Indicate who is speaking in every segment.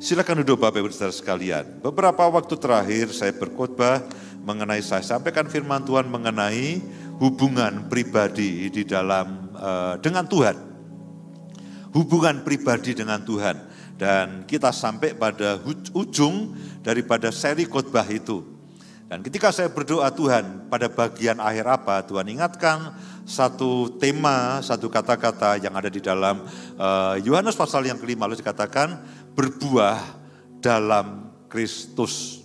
Speaker 1: Silakan duduk Bapak Ibu Saudara sekalian. Beberapa waktu terakhir saya berkhotbah mengenai, saya sampaikan firman Tuhan mengenai hubungan pribadi di dalam dengan Tuhan. Hubungan pribadi dengan Tuhan. Dan kita sampai pada ujung daripada seri khotbah itu. Dan ketika saya berdoa Tuhan, pada bagian akhir apa, Tuhan ingatkan satu tema, satu kata-kata yang ada di dalam Yohanes pasal yang ke-5, lalu dikatakan berbuah dalam Kristus.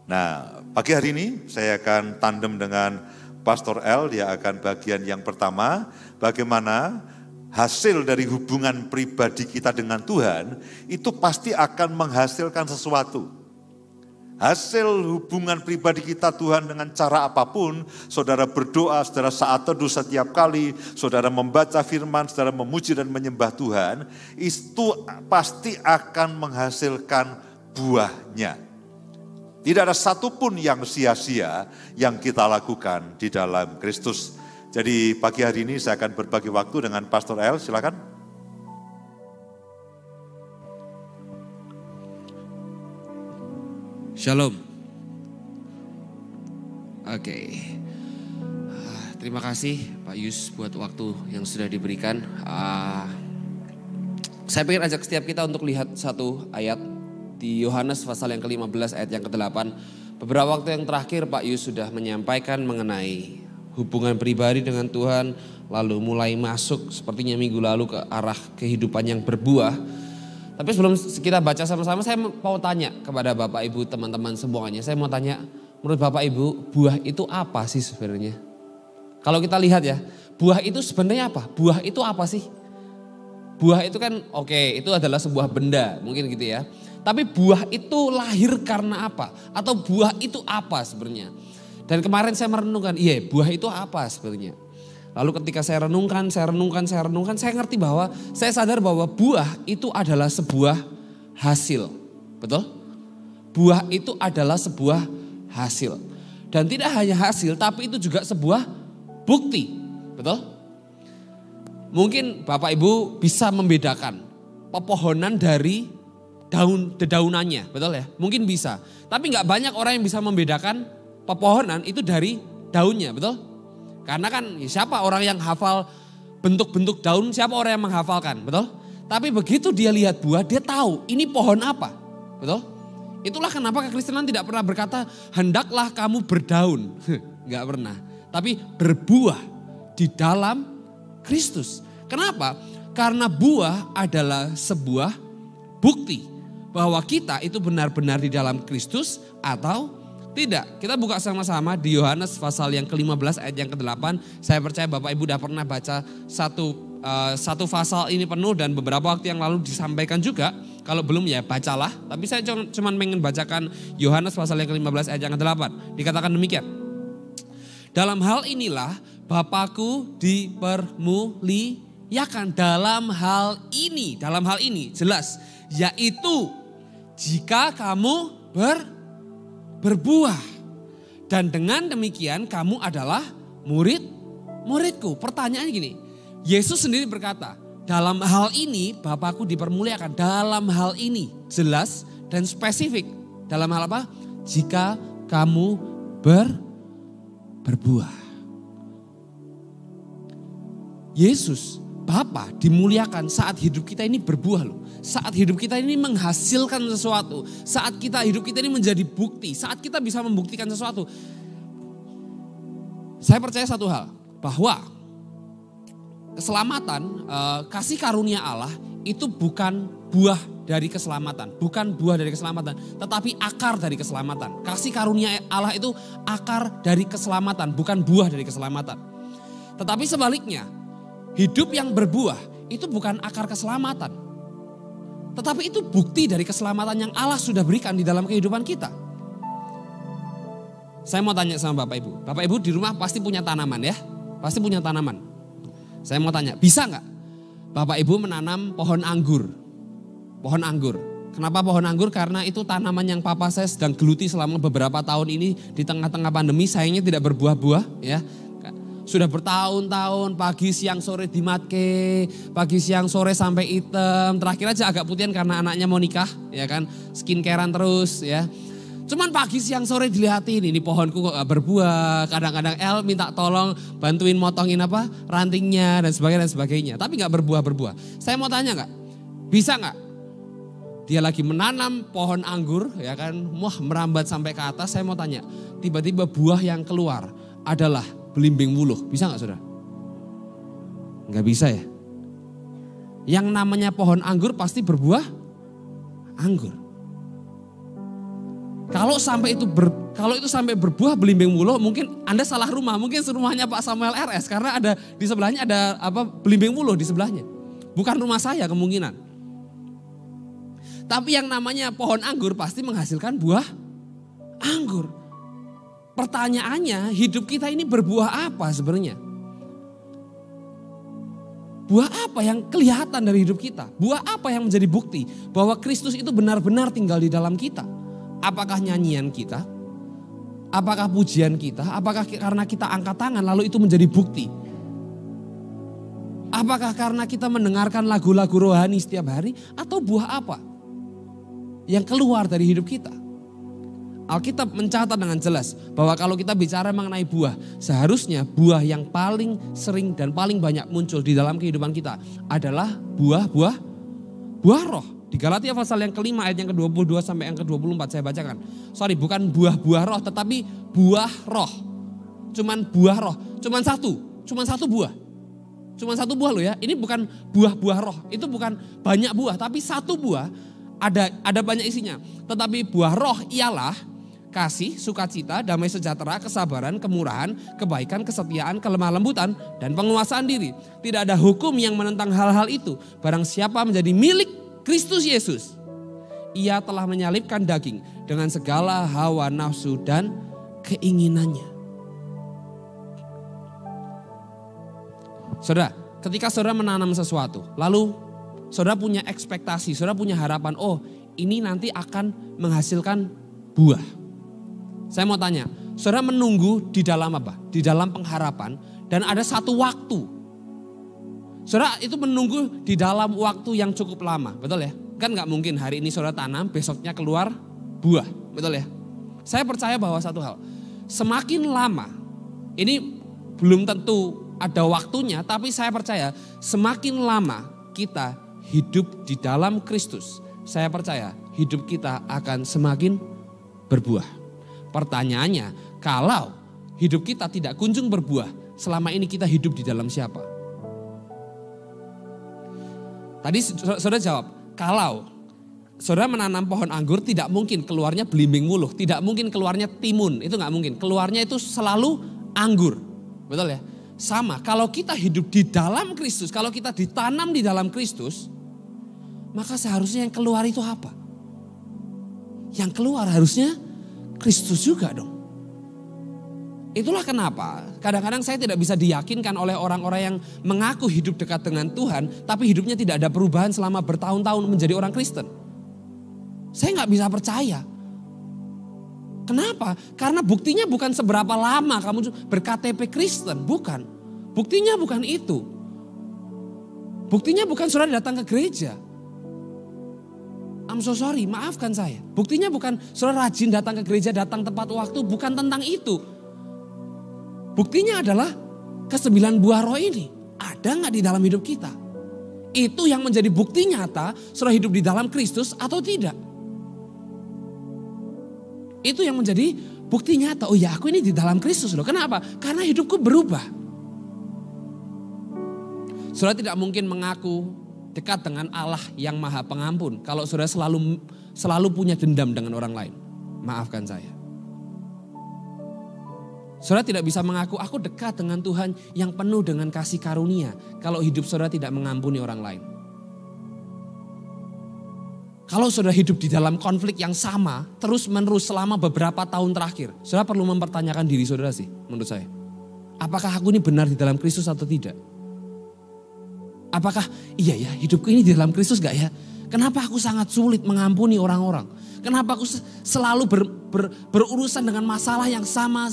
Speaker 1: Nah, pagi hari ini saya akan tandem dengan Pastor L, dia akan bagian yang pertama, bagaimana hasil dari hubungan pribadi kita dengan Tuhan, itu pasti akan menghasilkan sesuatu. Hasil hubungan pribadi kita Tuhan dengan cara apapun, saudara berdoa, saudara saat teduh setiap kali, saudara membaca firman, saudara memuji dan menyembah Tuhan, itu pasti akan menghasilkan buahnya. Tidak ada satupun yang sia-sia yang kita lakukan di dalam Kristus. Jadi pagi hari ini saya akan berbagi waktu dengan Pastor L, silakan.
Speaker 2: Shalom. Oke. Terima kasih Pak Yus buat waktu yang sudah diberikan. Saya pengen ajak setiap kita untuk lihat satu ayat di Yohanes pasal yang ke-15 ayat yang ke-8. Beberapa waktu yang terakhir Pak Yus sudah menyampaikan mengenai hubungan pribadi dengan Tuhan, lalu mulai masuk sepertinya minggu lalu ke arah kehidupan yang berbuah. Tapi sebelum kita baca sama-sama, saya mau tanya kepada Bapak Ibu, teman-teman semuanya. Saya mau tanya, menurut Bapak Ibu, buah itu apa sih sebenarnya? Kalau kita lihat ya, buah itu sebenarnya apa? Buah itu apa sih? Buah itu kan itu adalah sebuah benda, mungkin gitu ya. Tapi buah itu lahir karena apa? Atau buah itu apa sebenarnya? Dan kemarin saya merenungkan, buah itu apa sebenarnya? Lalu ketika saya renungkan, saya ngerti bahwa, saya sadar bahwa buah itu adalah sebuah hasil. Betul? Buah itu adalah sebuah hasil. Dan tidak hanya hasil, tapi itu juga sebuah bukti. Betul? Mungkin Bapak Ibu bisa membedakan pepohonan dari dedaunannya. Betul ya? Mungkin bisa. Tapi gak banyak orang yang bisa membedakan pepohonan itu dari daunnya. Betul? Karena kan siapa orang yang hafal bentuk-bentuk daun, siapa orang yang menghafalkan, betul? Tapi begitu dia lihat buah, dia tahu ini pohon apa, betul? Itulah kenapa kekristenan tidak pernah berkata, hendaklah kamu berdaun. Enggak pernah. Tapi berbuah di dalam Kristus. Kenapa? Karena buah adalah sebuah bukti bahwa kita itu benar-benar di dalam Kristus atau tidak. Kita buka sama-sama di Yohanes pasal yang ke-15 ayat yang ke-8. Saya percaya Bapak Ibu sudah pernah baca satu pasal ini penuh dan beberapa waktu yang lalu disampaikan juga. Kalau belum ya bacalah. Tapi saya cuma ingin bacakan Yohanes pasal yang ke-15 ayat yang ke-8. Dikatakan demikian. Dalam hal inilah Bapakku dipermuliakan. Dalam hal ini jelas. Yaitu jika kamu berbuah. Dan dengan demikian kamu adalah muridku. Pertanyaannya gini, Yesus sendiri berkata, dalam hal ini Bapakku dipermuliakan. Dalam hal ini jelas dan spesifik. Dalam hal apa? Jika kamu berbuah. Yesus, Bapa dimuliakan saat hidup kita ini berbuah loh. Saat hidup kita ini menghasilkan sesuatu. Saat hidup kita ini menjadi bukti. Saat kita bisa membuktikan sesuatu. Saya percaya satu hal. Bahwa keselamatan, kasih karunia Allah itu bukan buah dari keselamatan. Bukan buah dari keselamatan. Tetapi akar dari keselamatan. Kasih karunia Allah itu akar dari keselamatan. Bukan buah dari keselamatan. Tetapi sebaliknya. Hidup yang berbuah itu bukan akar keselamatan. Tetapi itu bukti dari keselamatan yang Allah sudah berikan di dalam kehidupan kita. Saya mau tanya sama Bapak Ibu. Bapak Ibu di rumah pasti punya tanaman ya. Pasti punya tanaman. Saya mau tanya, bisa gak Bapak Ibu menanam pohon anggur? Pohon anggur. Kenapa pohon anggur? Karena itu tanaman yang papa saya sedang geluti selama beberapa tahun ini di tengah-tengah pandemi. Sayangnya tidak berbuah-buah ya. Sudah bertahun-tahun pagi siang sore dimatke, pagi siang sore sampai hitam. Terakhir aja agak putihan karena anaknya mau nikah, ya kan, skincarean terus ya. Cuman pagi siang sore dilihatin, ini pohonku kok gak berbuah. Kadang-kadang El minta tolong bantuin motongin rantingnya dan sebagainya. Tapi gak berbuah-berbuah. Saya mau tanya gak, bisa gak? Dia lagi menanam pohon anggur, ya kan, merambat sampai ke atas. Saya mau tanya, tiba-tiba buah yang keluar adalah belimbing wuluh. Bisa gak saudara? Gak bisa ya. Yang namanya pohon anggur pasti berbuah anggur. Kalau itu sampai berbuah belimbing wuluh, mungkin Anda salah rumah. Mungkin rumahnya Pak Samuel RS karena ada di sebelahnya ada belimbing wuluh di sebelahnya. Bukan rumah saya kemungkinan. Tapi yang namanya pohon anggur pasti menghasilkan buah anggur. Pertanyaannya, hidup kita ini berbuah apa sebenarnya? Buah apa yang kelihatan dari hidup kita? Buah apa yang menjadi bukti bahwa Kristus itu benar-benar tinggal di dalam kita? Apakah nyanyian kita? Apakah pujian kita? Apakah karena kita angkat tangan lalu itu menjadi bukti? Apakah karena kita mendengarkan lagu-lagu rohani setiap hari? Atau buah apa yang keluar dari hidup kita? Alkitab mencatat dengan jelas bahwa kalau kita bicara mengenai buah, seharusnya buah yang paling sering dan paling banyak muncul di dalam kehidupan kita adalah buah roh. Di Galatia pasal yang kelima ayat yang ke-22 sampai yang ke-24 saya bacakan. Bukan buah-buah roh tetapi buah roh. Cuman buah roh, cuman satu buah. Cuman satu buah loh ya, ini bukan buah-buah roh, itu bukan banyak buah tapi satu buah. Ada banyak isinya. Tetapi buah roh ialah kasih, sukacita, damai sejahtera, kesabaran, kemurahan, kebaikan, kesetiaan, kelemah lembutan, dan penguasaan diri. Tidak ada hukum yang menentang hal-hal itu. Barang siapa menjadi milik Kristus Yesus, ia telah menyalibkan daging dengan segala hawa nafsu dan keinginannya. Saudara, ketika saudara menanam sesuatu, lalu saudara punya ekspektasi, saudara punya harapan, oh ini nanti akan menghasilkan buah. Saya mau tanya, saudara menunggu di dalam apa? Di dalam pengharapan dan ada satu waktu. Saudara itu menunggu di dalam waktu yang cukup lama, betul ya? Kan gak mungkin hari ini saudara tanam, besoknya keluar buah, betul ya? Saya percaya bahwa satu hal, semakin lama, ini belum tentu ada waktunya, tapi saya percaya semakin lama kita hidup di dalam Kristus, saya percaya hidup kita akan semakin berbuah. Pertanyaannya, kalau hidup kita tidak kunjung berbuah, selama ini kita hidup di dalam siapa? Tadi saudara jawab, kalau saudara menanam pohon anggur tidak mungkin keluarnya belimbing wuluh, tidak mungkin keluarnya timun, itu gak mungkin. Keluarnya itu selalu anggur, betul ya? Sama, kalau kita hidup di dalam Kristus, kalau kita ditanam di dalam Kristus, maka seharusnya yang keluar itu apa? Yang keluar harusnya Kristus juga dong. Itulah kenapa kadang-kadang saya tidak bisa diyakinkan oleh orang-orang yang mengaku hidup dekat dengan Tuhan, tapi hidupnya tidak ada perubahan selama bertahun-tahun menjadi orang Kristen. Saya gak bisa percaya. Kenapa? Karena buktinya bukan seberapa lama kamu berKTP Kristen, bukan. Buktinya bukan itu. Buktinya bukan saudara datang ke gereja. I'm so sorry, maafkan saya. Buktinya bukan saudara rajin datang ke gereja, datang tepat waktu, bukan tentang itu. Buktinya adalah ke-9 buah roh ini. Ada gak di dalam hidup kita? Itu yang menjadi bukti nyata saudara hidup di dalam Kristus atau tidak. Itu yang menjadi bukti nyata. Oh ya, aku ini di dalam Kristus loh. Kenapa? Karena hidupku berubah. Saudara tidak mungkin mengaku dekat dengan Allah yang Maha Pengampun kalau saudara selalu punya dendam dengan orang lain. Maafkan saya. Saudara tidak bisa mengaku aku dekat dengan Tuhan yang penuh dengan kasih karunia kalau hidup saudara tidak mengampuni orang lain. Kalau saudara hidup di dalam konflik yang sama terus menerus selama beberapa tahun terakhir, saudara perlu mempertanyakan diri saudara sih menurut saya. Apakah aku ini benar di dalam Kristus atau tidak? Apakah iya ya hidupku ini di dalam Kristus gak ya? Kenapa aku sangat sulit mengampuni orang-orang? Kenapa aku selalu berurusan dengan masalah yang sama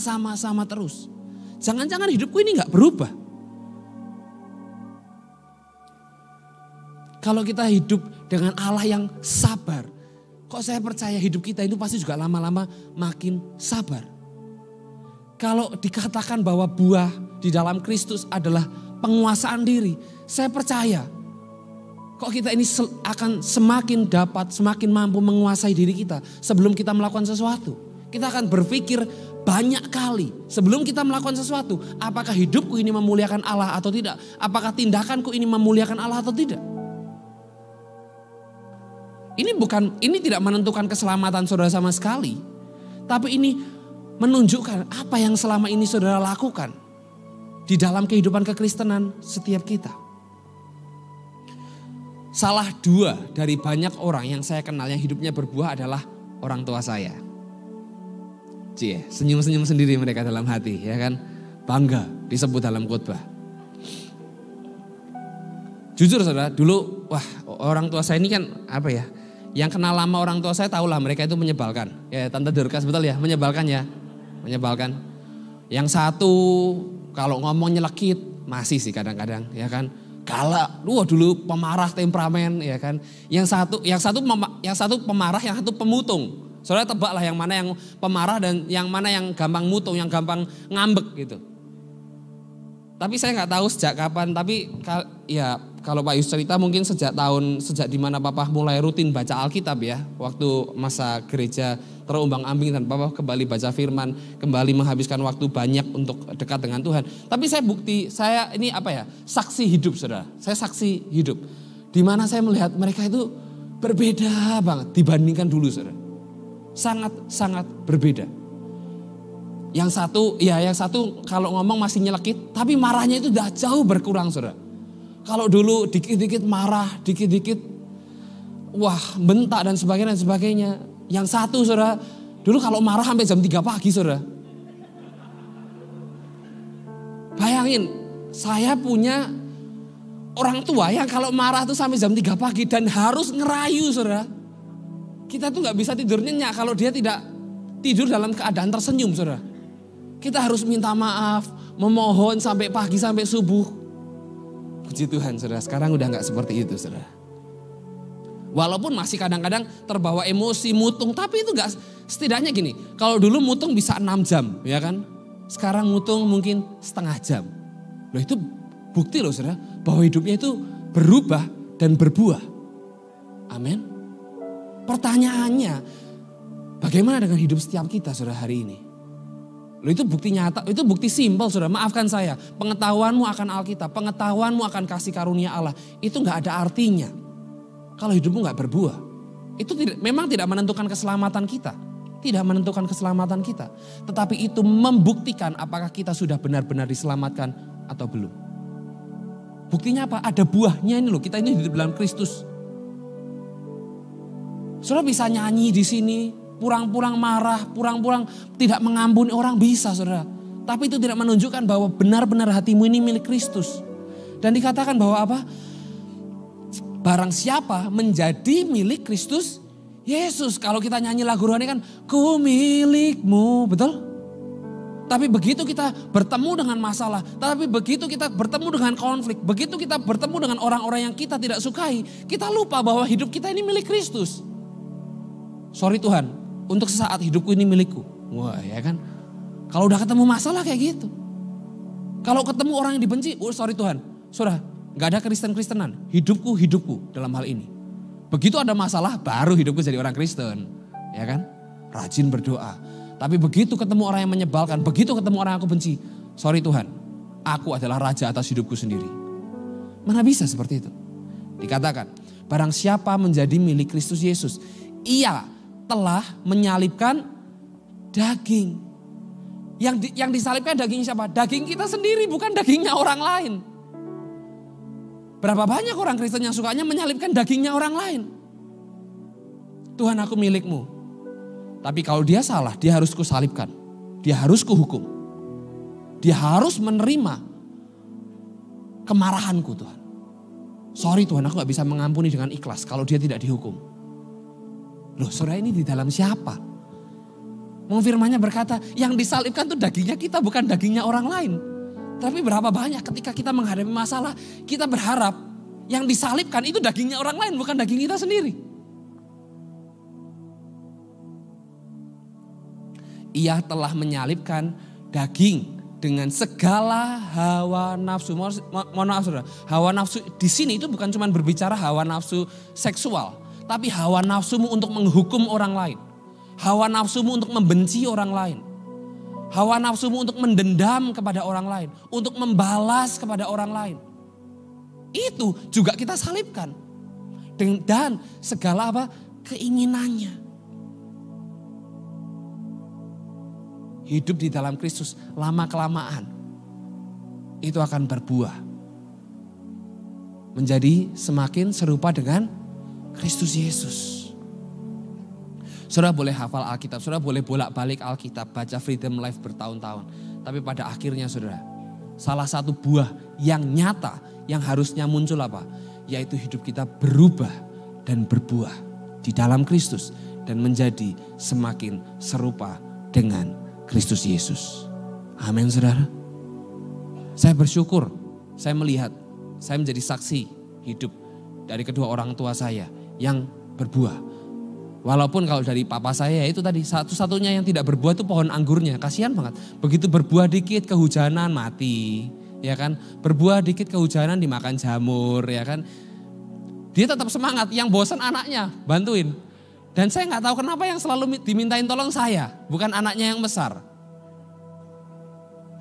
Speaker 2: terus? Jangan-jangan hidupku ini gak berubah. Kalau kita hidup dengan Allah yang sabar, kok saya percaya hidup kita itu pasti juga lama-lama makin sabar. Kalau dikatakan bahwa buah di dalam Kristus adalah penguasaan diri, saya percaya kok kita ini akan semakin mampu menguasai diri kita sebelum kita melakukan sesuatu. Kita akan berpikir banyak kali sebelum kita melakukan sesuatu, apakah hidupku ini memuliakan Allah atau tidak? Apakah tindakanku ini memuliakan Allah atau tidak? Ini tidak menentukan keselamatan saudara sama sekali. Tapi ini menunjukkan apa yang selama ini saudara lakukan di dalam kehidupan kekristenan setiap kita. Salah dua dari banyak orang yang saya kenal yang hidupnya berbuah adalah orang tua saya. Senyum-senyum sendiri mereka dalam hati, ya kan? Bangga disebut dalam khotbah. Jujur saudara, dulu orang tua saya ini kan yang kenal lama orang tua saya tahulah mereka itu menyebalkan. Ya Tante Dorcas betul ya, menyebalkan ya. Menyebalkan. Yang satu kalau ngomong nyelekit masih sih kadang-kadang, ya kan. Galak, dulu pemarah temperamen, ya kan. Yang satu pemarah, yang satu pemutung. Saudara tebaklah yang mana yang pemarah dan yang mana yang gampang mutung, yang gampang ngambek gitu. Tapi saya nggak tahu sejak kapan, tapi ya kalau Pak Yus cerita mungkin sejak di mana Papa mulai rutin baca Alkitab ya. Waktu masa gereja terombang-ambing dan Papa kembali baca firman, kembali menghabiskan waktu banyak untuk dekat dengan Tuhan. Tapi saya ini saksi hidup saudara. Saya saksi hidup. Di mana saya melihat mereka itu berbeda banget dibandingkan dulu saudara. Sangat berbeda. Yang satu kalau ngomong masih nyelekit, tapi marahnya itu udah jauh berkurang saudara. Kalau dulu dikit-dikit marah, dikit-dikit bentak dan sebagainya. Yang satu saudara, dulu kalau marah sampai jam 3 pagi saudara. Bayangin, saya punya orang tua yang kalau marah tuh sampai jam 3 pagi dan harus ngerayu saudara. Kita tuh gak bisa tidur nyenyak kalau dia tidak tidur dalam keadaan tersenyum saudara. Kita harus minta maaf, memohon sampai pagi, sampai subuh. Puji Tuhan saudara, sekarang udah gak seperti itu saudara. Walaupun masih kadang-kadang terbawa emosi, mutung. Tapi itu gak, setidaknya gini, kalau dulu mutung bisa 6 jam ya kan. Sekarang mutung mungkin setengah jam. Loh itu bukti loh saudara, bahwa hidupnya itu berubah dan berbuah. Amin. Pertanyaannya, bagaimana dengan hidup setiap kita saudara hari ini? Loh itu bukti nyata, itu bukti simpel saudara. Maafkan saya, pengetahuanmu akan Alkitab, pengetahuanmu akan kasih karunia Allah, itu gak ada artinya kalau hidupmu gak berbuah. Itu memang tidak menentukan keselamatan kita. Tidak menentukan keselamatan kita. Tetapi itu membuktikan apakah kita sudah benar-benar diselamatkan atau belum. Buktinya apa? Ada buahnya ini loh, kita ini hidup dalam Kristus. Saudara bisa nyanyi di sini, purang-purang marah, purang-purang tidak mengampuni orang bisa saudara. Tapi itu tidak menunjukkan bahwa benar-benar hatimu ini milik Kristus. Dan dikatakan bahwa apa? Barang siapa menjadi milik Kristus Yesus. Kalau kita nyanyi lagu rohani kan, ku milikmu, betul? Tapi begitu kita bertemu dengan masalah, tapi begitu kita bertemu dengan konflik, begitu kita bertemu dengan orang-orang yang kita tidak sukai, kita lupa bahwa hidup kita ini milik Kristus. Sorry Tuhan, untuk sesaat hidupku ini milikku. Wah ya kan. Kalau udah ketemu masalah kayak gitu. Kalau ketemu orang yang dibenci, sorry Tuhan. Saudara, gak ada Kristen-Kristenan. Hidupku dalam hal ini. Begitu ada masalah, baru hidupku jadi orang Kristen. Ya kan. Rajin berdoa. Tapi begitu ketemu orang yang menyebalkan, begitu ketemu orang yang aku benci. Sorry Tuhan, aku adalah raja atas hidupku sendiri. Mana bisa seperti itu. Dikatakan, barang siapa menjadi milik Kristus Yesus, ia telah menyalibkan daging. Yang disalibkan daging siapa? Daging kita sendiri, bukan dagingnya orang lain. Berapa banyak orang Kristen yang sukanya menyalibkan dagingnya orang lain. Tuhan aku milikmu. Tapi kalau dia salah, dia harus kusalibkan. Dia harus kuhukum. Dia harus menerima kemarahanku Tuhan. Sorry Tuhan, aku gak bisa mengampuni dengan ikhlas kalau dia tidak dihukum. Loh saudara, ini di dalam siapa? Firman-Nya berkata, yang disalibkan itu dagingnya kita, bukan dagingnya orang lain. Tapi berapa banyak ketika kita menghadapi masalah, kita berharap yang disalibkan itu dagingnya orang lain, bukan daging kita sendiri. Ia telah menyalibkan daging dengan segala hawa nafsu. Mohon maaf saudara, hawa nafsu di sini itu bukan cuma berbicara hawa nafsu seksual, tapi hawa nafsumu untuk menghukum orang lain. Hawa nafsumu untuk membenci orang lain. Hawa nafsumu untuk mendendam kepada orang lain. Untuk membalas kepada orang lain. Itu juga kita salibkan. Dan segala apa? Keinginannya. Hidup di dalam Kristus lama-kelamaan. Itu akan berbuah. Menjadi semakin serupa dengan Kristus Yesus. Saudara boleh hafal Alkitab, saudara boleh bolak-balik Alkitab, baca Freedom Life bertahun-tahun. Tapi pada akhirnya saudara, salah satu buah yang nyata yang harusnya muncul apa? Yaitu hidup kita berubah dan berbuah di dalam Kristus. Dan menjadi semakin serupa dengan Kristus Yesus. Amin saudara. Saya bersyukur, saya melihat, saya menjadi saksi hidup dari kedua orang tua saya yang berbuah. Walaupun kalau dari papa saya itu tadi satu-satunya yang tidak berbuah itu pohon anggurnya. Kasihan banget. Begitu berbuah dikit kehujanan mati. Ya kan. Berbuah dikit kehujanan dimakan jamur. Ya kan. Dia tetap semangat. Yang bosan anaknya bantuin. Dan saya gak tahu kenapa yang selalu dimintain tolong saya. Bukan anaknya yang besar.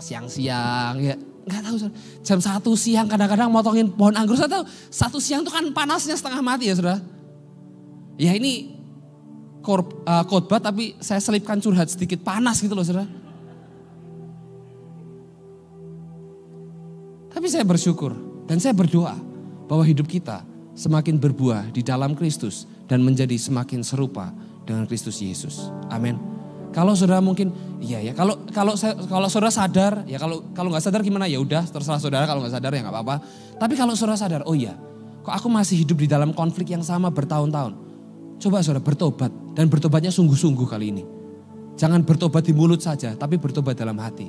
Speaker 2: Siang-siang ya. Gak tahu. Jam 1 siang kadang-kadang motongin pohon anggur. Saya tahu 1 siang itu kan panasnya setengah mati ya saudara. Ya ini khotbah tapi saya selipkan curhat sedikit, panas gitu loh saudara. Tapi saya bersyukur dan saya berdoa bahwa hidup kita semakin berbuah di dalam Kristus dan menjadi semakin serupa dengan Kristus Yesus. Amin. Kalau saudara mungkin iya ya, kalau saudara sadar ya, kalau nggak sadar gimana ya udah terserah saudara, kalau nggak sadar ya nggak apa-apa. Tapi kalau saudara sadar, oh iya, kok aku masih hidup di dalam konflik yang sama bertahun-tahun. Coba saudara bertobat dan bertobatnya sungguh-sungguh kali ini. Jangan bertobat di mulut saja tapi bertobat dalam hati.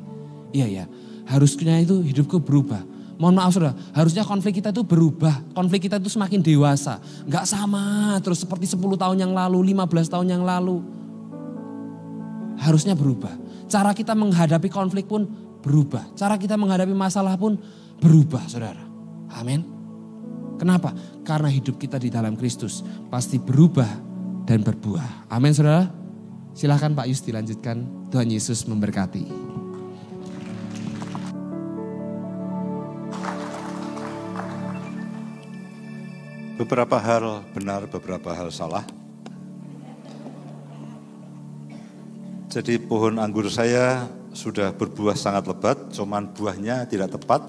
Speaker 2: Iya ya, harusnya itu hidupku berubah. Mohon maaf saudara, harusnya konflik kita itu berubah. Konflik kita itu semakin dewasa. Gak sama terus seperti 10 tahun yang lalu, 15 tahun yang lalu. Harusnya berubah. Cara kita menghadapi konflik pun berubah. Cara kita menghadapi masalah pun berubah saudara. Amin. Kenapa? Karena hidup kita di dalam Kristus pasti berubah dan berbuah. Amin saudara. Silahkan Pak Yus dilanjutkan. Tuhan Yesus memberkati.
Speaker 1: Beberapa hal benar, beberapa hal salah. Jadi pohon anggur saya sudah berbuah sangat lebat, cuman buahnya tidak tepat.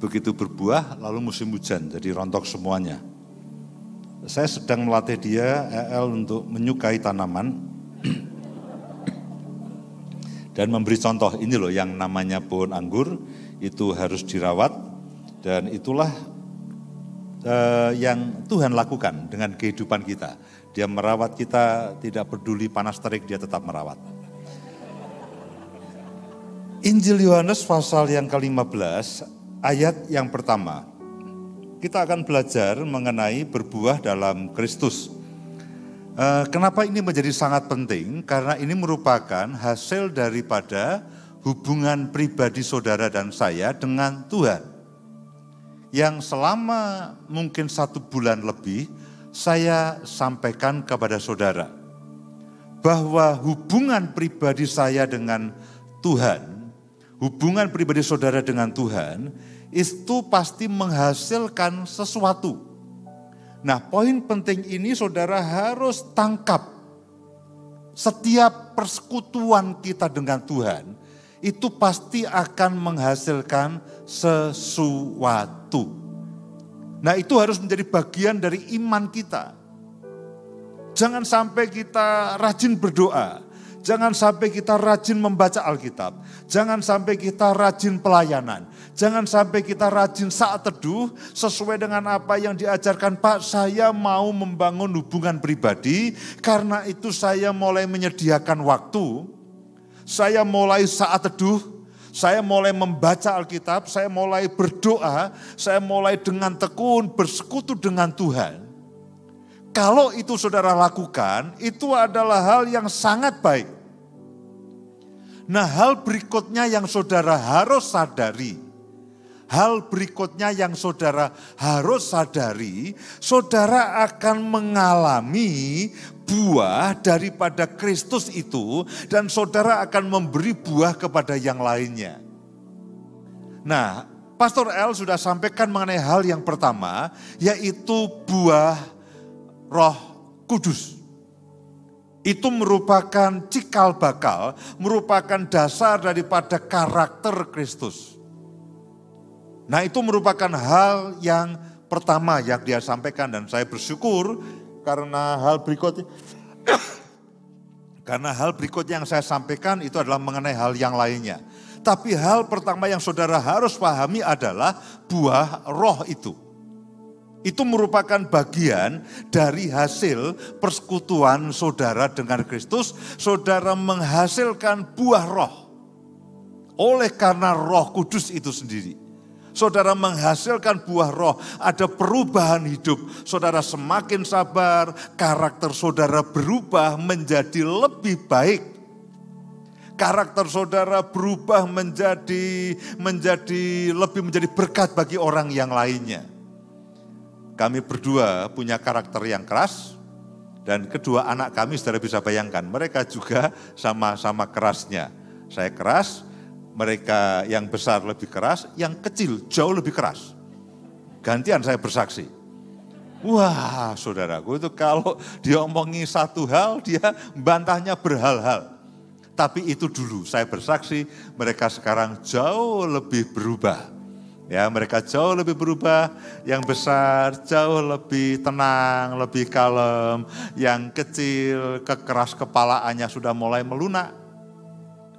Speaker 1: Begitu berbuah lalu musim hujan, jadi rontok semuanya. Saya sedang melatih dia, EL, untuk menyukai tanaman. Dan memberi contoh, ini loh yang namanya pohon anggur, itu harus dirawat. Dan itulah yang Tuhan lakukan dengan kehidupan kita. Dia merawat kita, tidak peduli panas terik, dia tetap merawat. Injil Yohanes pasal yang ke-15, ayat yang pertama, kita akan belajar mengenai berbuah dalam Kristus. Kenapa ini menjadi sangat penting? Karena ini merupakan hasil daripada hubungan pribadi saudara dan saya dengan Tuhan. Yang selama mungkin 1 bulan lebih saya sampaikan kepada saudara. Bahwa hubungan pribadi saya dengan Tuhan, hubungan pribadi saudara dengan Tuhan, itu pasti menghasilkan sesuatu. Nah, poin penting ini saudara harus tangkap. Setiap persekutuan kita dengan Tuhan, itu pasti akan menghasilkan sesuatu. Nah, itu harus menjadi bagian dari iman kita. Jangan sampai kita rajin berdoa. Jangan sampai kita rajin membaca Alkitab. Jangan sampai kita rajin pelayanan. Jangan sampai kita rajin saat teduh sesuai dengan apa yang diajarkan Pak. Saya mau membangun hubungan pribadi, karena itu saya mulai menyediakan waktu. Saya mulai saat teduh, saya mulai membaca Alkitab, saya mulai berdoa, saya mulai dengan tekun bersekutu dengan Tuhan. Kalau itu saudara lakukan, itu adalah hal yang sangat baik. Nah, hal berikutnya yang saudara harus sadari, saudara akan mengalami buah daripada Kristus itu, dan saudara akan memberi buah kepada yang lainnya. Nah, Pastor El sudah sampaikan mengenai hal yang pertama, yaitu buah Roh Kudus. Itu merupakan cikal bakal, merupakan dasar daripada karakter Kristus. Nah, itu merupakan hal yang pertama yang dia sampaikan, dan saya bersyukur karena hal berikutnya yang saya sampaikan itu adalah mengenai hal yang lainnya. Tapi hal pertama yang saudara harus pahami adalah buah roh itu. Itu merupakan bagian dari hasil persekutuan saudara dengan Kristus. Saudara menghasilkan buah roh. Oleh karena Roh Kudus itu sendiri. Saudara menghasilkan buah roh, ada perubahan hidup. Saudara semakin sabar, karakter saudara berubah menjadi lebih baik. Karakter saudara berubah menjadi berkat bagi orang yang lainnya. Kami berdua punya karakter yang keras, dan kedua anak kami saudara bisa bayangkan, mereka juga sama-sama kerasnya. Saya keras, mereka yang besar lebih keras, yang kecil jauh lebih keras. Gantian saya bersaksi. Wah, saudaraku itu kalau dia omongi satu hal, dia bantahnya berhal-hal. Tapi itu dulu saya bersaksi, mereka sekarang jauh lebih berubah. Ya, mereka jauh lebih berubah, yang besar jauh lebih tenang, lebih kalem, yang kecil kekeras kepalaannya sudah mulai melunak.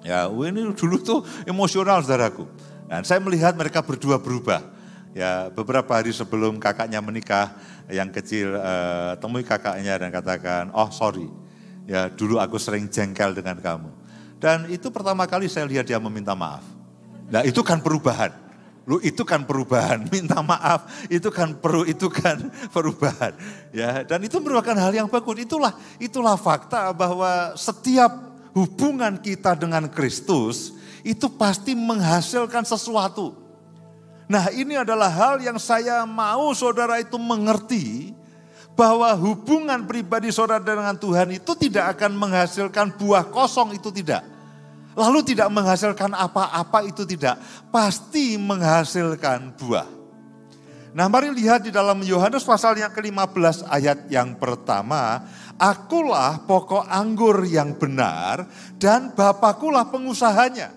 Speaker 1: Ya, ini dulu tuh emosional saudaraku. Dan saya melihat mereka berdua berubah. Ya, beberapa hari sebelum kakaknya menikah, yang kecil temui kakaknya dan katakan, "Oh, sorry. Ya, dulu aku sering jengkel dengan kamu." Dan itu pertama kali saya lihat dia meminta maaf. Nah, itu kan perubahan. Itu kan perubahan, minta maaf, itu kan perubahan. Ya, dan itu merupakan hal yang bagus. Itulah fakta bahwa setiap hubungan kita dengan Kristus itu pasti menghasilkan sesuatu. Nah, ini adalah hal yang saya mau saudara itu mengerti, bahwa hubungan pribadi saudara dengan Tuhan itu tidak akan menghasilkan buah kosong, itu tidak. Lalu tidak menghasilkan apa-apa, itu tidak. Pasti menghasilkan buah. Nah, mari lihat di dalam Yohanes pasal yang ke-15 ayat yang pertama. Akulah pokok anggur yang benar dan Bapakulah pengusahanya.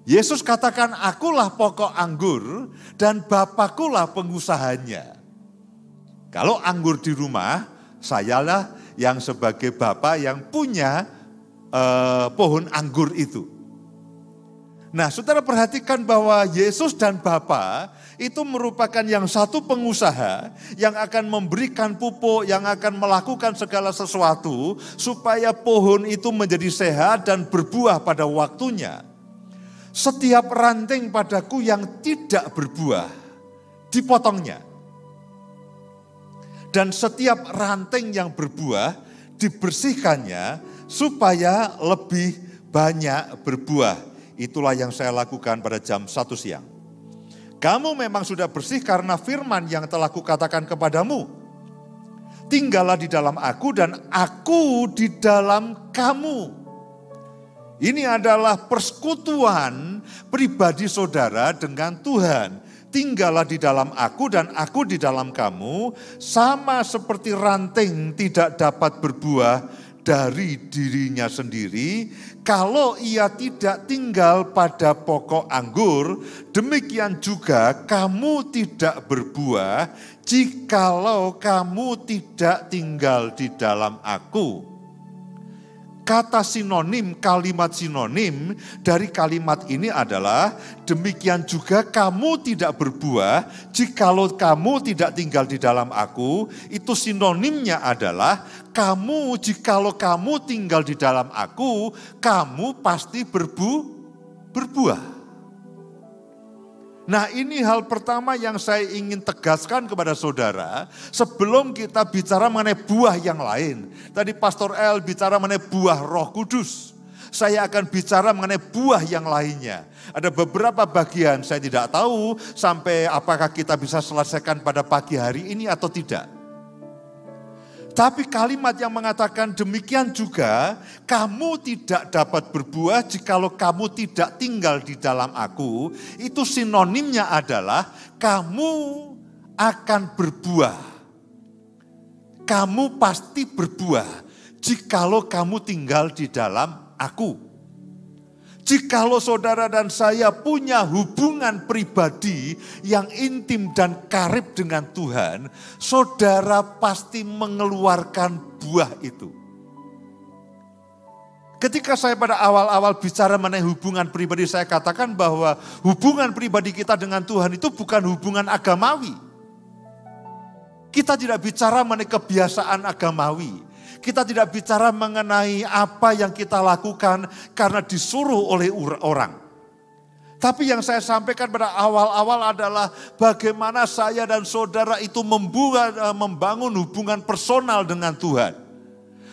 Speaker 1: Yesus katakan, akulah pokok anggur dan Bapakulah pengusahanya. Kalau anggur di rumah, sayalah yang sebagai Bapa yang punya pohon anggur itu. Nah, saudara perhatikan bahwa Yesus dan Bapa itu merupakan yang satu pengusaha yang akan memberikan pupuk, yang akan melakukan segala sesuatu supaya pohon itu menjadi sehat dan berbuah pada waktunya. Setiap ranting padaku yang tidak berbuah dipotongnya. Dan setiap ranting yang berbuah dibersihkannya supaya lebih banyak berbuah. Itulah yang saya lakukan pada jam 1 siang. Kamu memang sudah bersih karena firman yang telah kukatakan kepadamu. Tinggallah di dalam aku dan aku di dalam kamu. Ini adalah persekutuan pribadi saudara dengan Tuhan. Tinggallah di dalam aku dan aku di dalam kamu. Sama seperti ranting tidak dapat berbuah dari dirinya sendiri, kalau ia tidak tinggal pada pokok anggur, demikian juga kamu tidak berbuah jikalau kamu tidak tinggal di dalam aku. Kata sinonim, kalimat sinonim dari kalimat ini adalah demikian juga kamu tidak berbuah jikalau kamu tidak tinggal di dalam aku. Itu sinonimnya adalah jikalau kamu tinggal di dalam aku, kamu pasti berbuah. Nah, ini hal pertama yang saya ingin tegaskan kepada saudara sebelum kita bicara mengenai buah yang lain. Tadi Pastor El bicara mengenai buah Roh Kudus. Saya akan bicara mengenai buah yang lainnya. Ada beberapa bagian saya tidak tahu sampai apakah kita bisa selesaikan pada pagi hari ini atau tidak. Tapi kalimat yang mengatakan demikian juga, kamu tidak dapat berbuah jikalau kamu tidak tinggal di dalam aku, itu sinonimnya adalah kamu akan berbuah. Kamu pasti berbuah jikalau kamu tinggal di dalam aku. Jikalau saudara dan saya punya hubungan pribadi yang intim dan karib dengan Tuhan, saudara pasti mengeluarkan buah itu. Ketika saya pada awal-awal bicara mengenai hubungan pribadi, saya katakan bahwa hubungan pribadi kita dengan Tuhan itu bukan hubungan agamawi. Kita tidak bicara mengenai kebiasaan agamawi. Kita tidak bicara mengenai apa yang kita lakukan karena disuruh oleh orang. Tapi yang saya sampaikan pada awal-awal adalah bagaimana saya dan saudara itu membangun hubungan personal dengan Tuhan.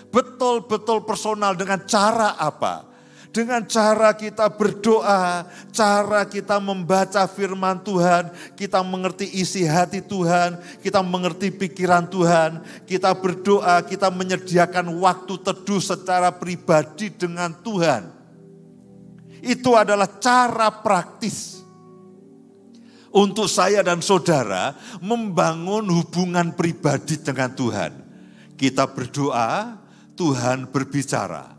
Speaker 1: Betul-betul personal dengan cara apa? Dengan cara kita berdoa, cara kita membaca firman Tuhan, kita mengerti isi hati Tuhan, kita mengerti pikiran Tuhan, kita berdoa, kita menyediakan waktu teduh secara pribadi dengan Tuhan. Itu adalah cara praktis untuk saya dan saudara membangun hubungan pribadi dengan Tuhan. Kita berdoa, Tuhan berbicara.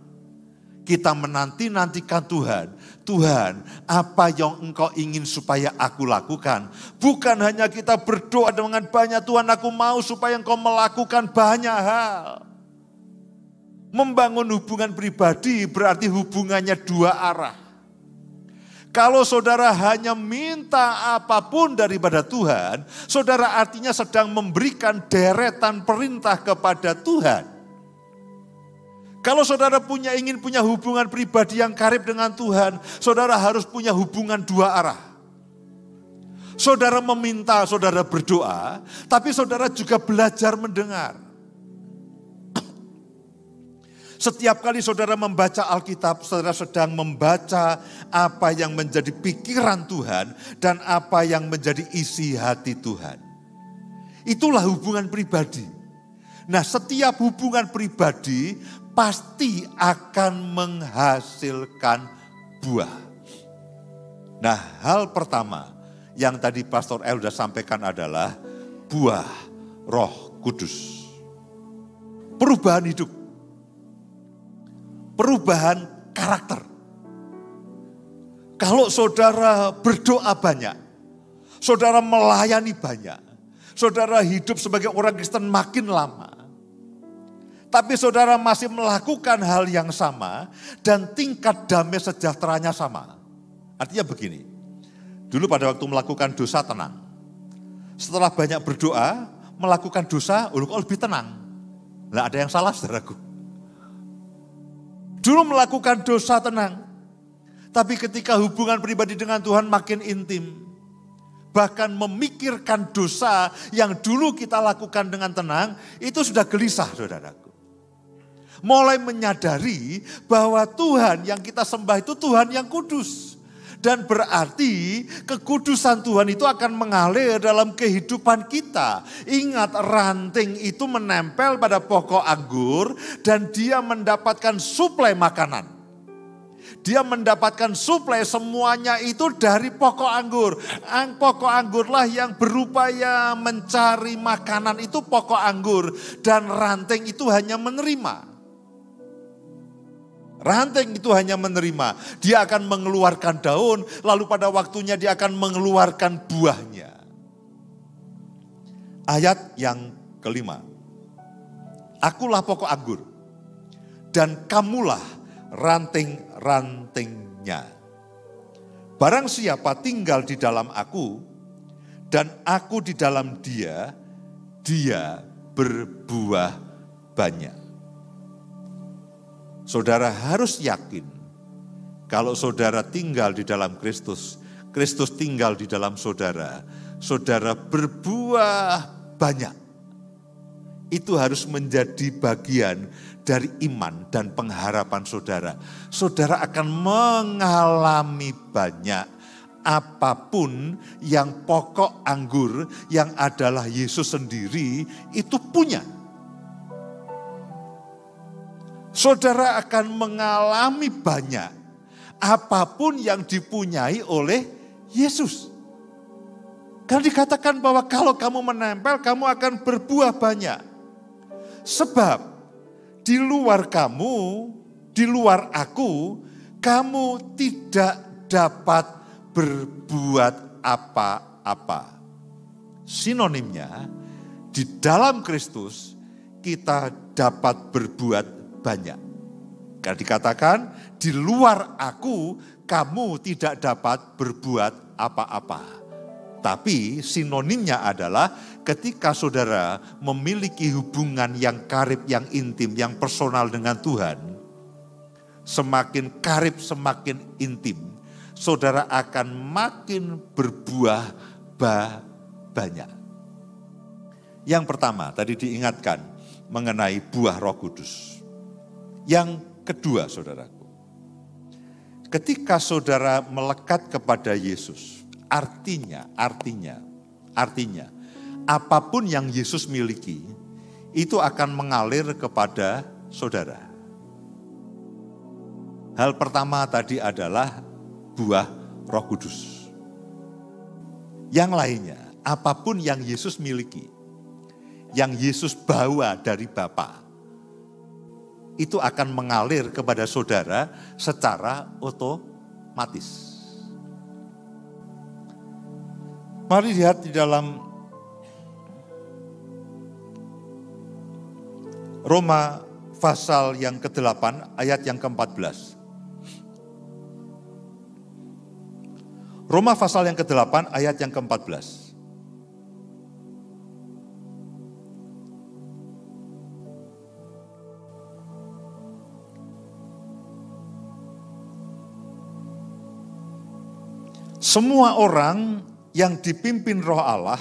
Speaker 1: Kita menanti-nantikan Tuhan. Tuhan, apa yang Engkau ingin supaya aku lakukan? Bukan hanya kita berdoa dengan banyak, Tuhan aku mau supaya Engkau melakukan banyak hal. Membangun hubungan pribadi berarti hubungannya dua arah. Kalau saudara hanya minta apapun daripada Tuhan, saudara artinya sedang memberikan deretan perintah kepada Tuhan. Kalau saudara ingin punya hubungan pribadi yang karib dengan Tuhan, saudara harus punya hubungan dua arah. Saudara meminta, saudara berdoa, tapi saudara juga belajar mendengar. Setiap kali saudara membaca Alkitab, saudara sedang membaca apa yang menjadi pikiran Tuhan dan apa yang menjadi isi hati Tuhan. Itulah hubungan pribadi. Nah, setiap hubungan pribadi pasti akan menghasilkan buah. Nah, hal pertama yang tadi Pastor El sudah sampaikan adalah buah Roh Kudus. Perubahan hidup. Perubahan karakter. Kalau saudara berdoa banyak, saudara melayani banyak, saudara hidup sebagai orang Kristen makin lama, tapi saudara masih melakukan hal yang sama dan tingkat damai sejahteranya sama. Artinya begini, dulu pada waktu melakukan dosa tenang. Setelah banyak berdoa, melakukan dosa, kok lebih tenang. Nggak ada yang salah saudaraku. Dulu melakukan dosa tenang, tapi ketika hubungan pribadi dengan Tuhan makin intim, bahkan memikirkan dosa yang dulu kita lakukan dengan tenang, itu sudah gelisah saudaraku. Mulai menyadari bahwa Tuhan yang kita sembah itu Tuhan yang kudus. Dan berarti kekudusan Tuhan itu akan mengalir dalam kehidupan kita. Ingat, ranting itu menempel pada pokok anggur dan dia mendapatkan suplai makanan. Dia mendapatkan suplai semuanya itu dari pokok anggur. Pokok anggurlah yang berupaya mencari makanan itu pokok anggur. Dan ranting itu hanya menerima. Ranting itu hanya menerima. Dia akan mengeluarkan daun, lalu pada waktunya dia akan mengeluarkan buahnya. Ayat yang kelima. Akulah pokok anggur. dan kamulah ranting-rantingnya. Barang siapa tinggal di dalam aku, dan aku di dalam dia, dia berbuah banyak. Saudara harus yakin, kalau saudara tinggal di dalam Kristus, Kristus tinggal di dalam saudara, saudara berbuah banyak. Itu harus menjadi bagian dari iman dan pengharapan saudara. Saudara akan mengalami banyak apapun yang pokok anggur yang adalah Yesus sendiri itu punya. Saudara akan mengalami banyak apapun yang dipunyai oleh Yesus. Karena dikatakan bahwa kalau kamu menempel, kamu akan berbuah banyak. Sebab di luar kamu, di luar aku, kamu tidak dapat berbuat apa-apa. Sinonimnya, di dalam Kristus kita dapat berbuat banyak. Karena dikatakan, di luar aku, kamu tidak dapat berbuat apa-apa. Tapi sinonimnya adalah ketika saudara memiliki hubungan yang karib, yang intim, yang personal dengan Tuhan, semakin karib, semakin intim, saudara akan makin berbuah banyak. Yang pertama, tadi diingatkan mengenai buah Roh Kudus. Yang kedua, saudaraku, ketika saudara melekat kepada Yesus, Artinya, apapun yang Yesus miliki, itu akan mengalir kepada saudara. Hal pertama tadi adalah buah Roh Kudus. Yang lainnya, apapun yang Yesus miliki, yang Yesus bawa dari Bapa, itu akan mengalir kepada saudara secara otomatis. Mari lihat di dalam Roma pasal yang ke-8 ayat yang ke-14. Roma pasal yang ke-8 ayat yang ke-14. Semua orang yang dipimpin Roh Allah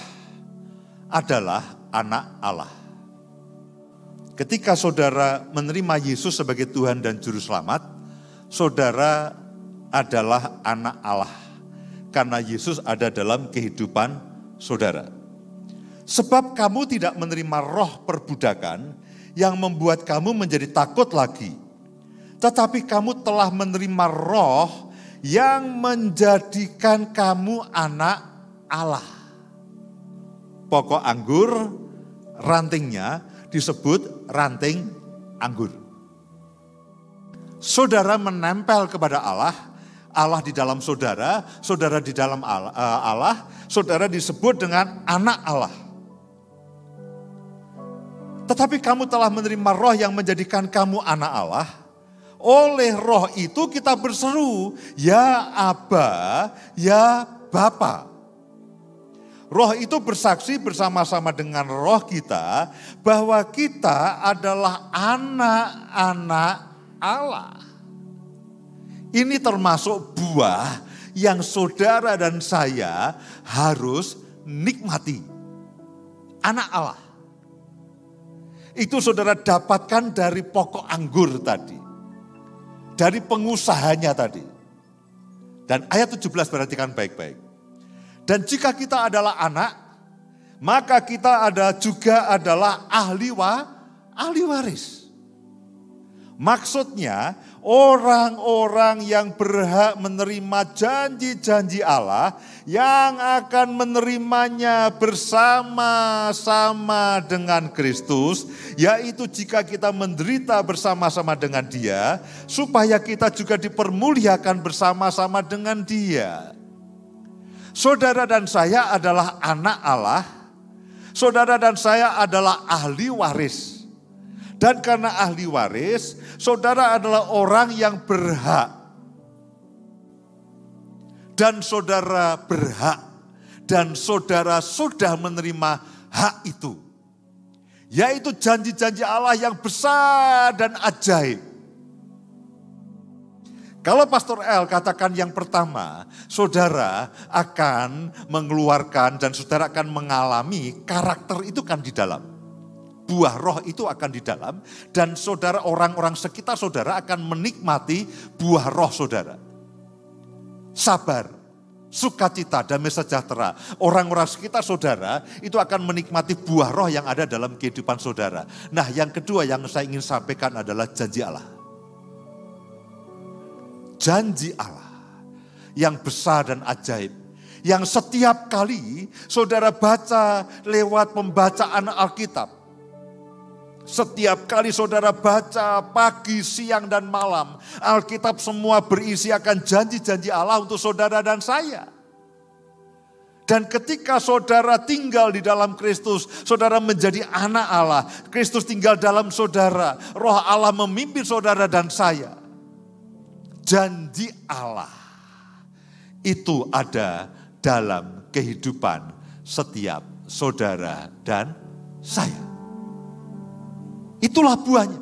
Speaker 1: adalah anak Allah. Ketika saudara menerima Yesus sebagai Tuhan dan Juru Selamat, saudara adalah anak Allah. Karena Yesus ada dalam kehidupan saudara. Sebab kamu tidak menerima roh perbudakan yang membuat kamu menjadi takut lagi. Tetapi kamu telah menerima roh yang menjadikan kamu anak Allah. Pokok anggur, rantingnya disebut ranting anggur. Saudara menempel kepada Allah, Allah di dalam saudara, saudara di dalam Allah, saudara disebut dengan anak Allah. Tetapi kamu telah menerima roh yang menjadikan kamu anak Allah. Oleh roh itu kita berseru, ya Aba, ya Bapa. Roh itu bersaksi bersama-sama dengan roh kita bahwa kita adalah anak-anak Allah. Ini termasuk buah yang saudara dan saya harus nikmati. Anak Allah. Itu saudara dapatkan dari pokok anggur tadi. Dari pengusahanya tadi. Dan ayat 17 perhatikan baik-baik. Dan jika kita adalah anak, maka kita juga adalah ahli waris. Maksudnya orang-orang yang berhak menerima janji-janji Allah yang akan menerimanya bersama-sama dengan Kristus, yaitu jika kita menderita bersama-sama dengan Dia, supaya kita juga dipermuliakan bersama-sama dengan Dia. Saudara dan saya adalah anak Allah, saudara dan saya adalah ahli waris. Dan karena ahli waris, saudara adalah orang yang berhak. Dan saudara berhak. Dan saudara sudah menerima hak itu. Yaitu janji-janji Allah yang besar dan ajaib. Kalau Pastor L katakan yang pertama, saudara akan mengeluarkan dan saudara akan mengalami karakter itu kan di dalam. Buah roh itu akan di dalam dan saudara orang-orang sekitar saudara akan menikmati buah roh saudara. Sabar, sukacita, damai sejahtera. Orang-orang sekitar saudara itu akan menikmati buah roh yang ada dalam kehidupan saudara. Nah, yang kedua yang saya ingin sampaikan adalah janji Allah. Janji Allah yang besar dan ajaib. Yang setiap kali saudara baca lewat pembacaan Alkitab. Setiap kali saudara baca pagi, siang, dan malam. Alkitab semua berisi akan janji-janji Allah untuk saudara dan saya. Dan ketika saudara tinggal di dalam Kristus, saudara menjadi anak Allah. Kristus tinggal dalam saudara. Roh Allah memimpin saudara dan saya. Janji Allah itu ada dalam kehidupan setiap saudara dan saya. Itulah buahnya.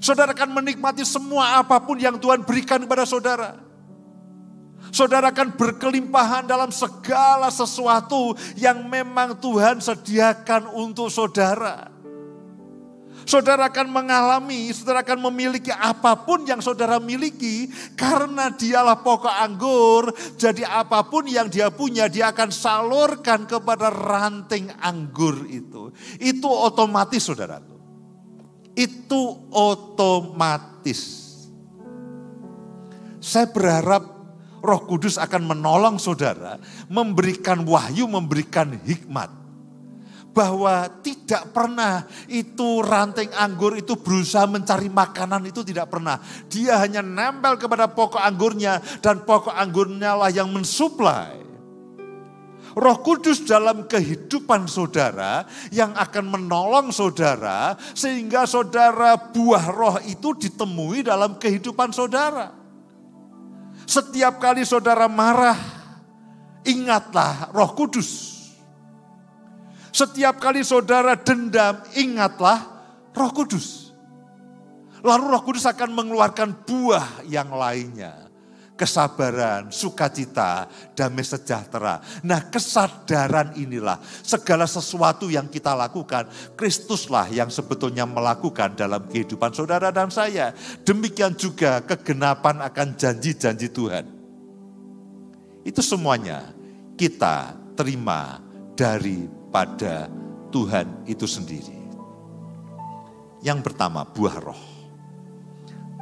Speaker 1: Saudara akan menikmati semua apapun yang Tuhan berikan kepada saudara. Saudara akan berkelimpahan dalam segala sesuatu yang memang Tuhan sediakan untuk saudara. Saudara akan mengalami, saudara akan memiliki apapun yang saudara miliki. Karena dialah pokok anggur, jadi apapun yang dia punya, dia akan salurkan kepada ranting anggur itu. Itu otomatis saudaraku. Itu otomatis. Saya berharap Roh Kudus akan menolong saudara, memberikan wahyu, memberikan hikmat. Bahwa tidak pernah itu ranting anggur itu berusaha mencari makanan, itu tidak pernah. Dia hanya nempel kepada pokok anggurnya dan pokok anggurnya lah yang mensuplai. Roh Kudus dalam kehidupan saudara yang akan menolong saudara sehingga saudara buah roh itu ditemui dalam kehidupan saudara. Setiap kali saudara marah, ingatlah Roh Kudus. Setiap kali saudara dendam, ingatlah Roh Kudus. Lalu Roh Kudus akan mengeluarkan buah yang lainnya. Kesabaran, sukacita, damai sejahtera. Nah, kesadaran inilah segala sesuatu yang kita lakukan, Kristuslah yang sebetulnya melakukan dalam kehidupan saudara dan saya. Demikian juga kegenapan akan janji-janji Tuhan. Itu semuanya kita terima daripada Tuhan itu sendiri. Yang pertama, buah roh.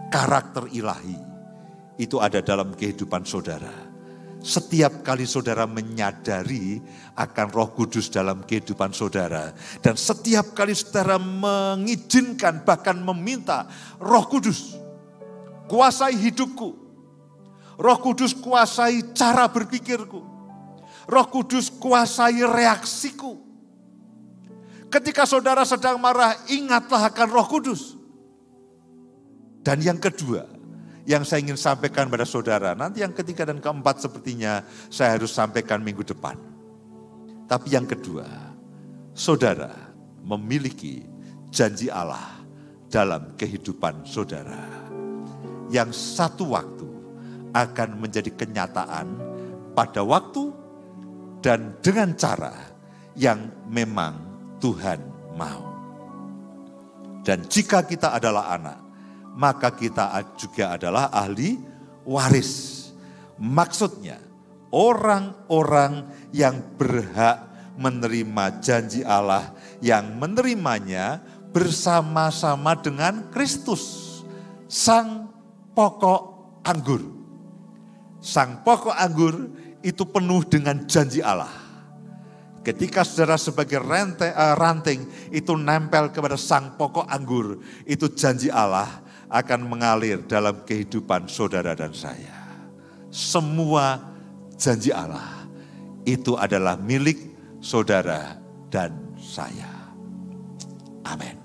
Speaker 1: Karakter ilahi itu ada dalam kehidupan saudara. Setiap kali saudara menyadari akan Roh Kudus dalam kehidupan saudara. Dan setiap kali saudara mengizinkan, bahkan meminta, Roh Kudus kuasai hidupku. Roh Kudus kuasai cara berpikirku. Roh Kudus kuasai reaksiku. Ketika saudara sedang marah, ingatlah akan Roh Kudus. Dan yang kedua, yang saya ingin sampaikan pada saudara, nanti yang ketiga dan keempat sepertinya saya harus sampaikan minggu depan. Tapi yang kedua, saudara memiliki janji Allah dalam kehidupan saudara. Yang satu waktu akan menjadi kenyataan pada waktu dan dengan cara yang memang Tuhan mau. Dan jika kita adalah anak, maka kita juga adalah ahli waris. Maksudnya orang-orang yang berhak menerima janji Allah, yang menerimanya bersama-sama dengan Kristus, sang pokok anggur. Sang pokok anggur itu penuh dengan janji Allah. Ketika saudara sebagai ranting itu nempel kepada sang pokok anggur, itu janji Allah akan mengalir dalam kehidupan saudara dan saya. Semua janji Allah itu adalah milik saudara dan saya. Amin.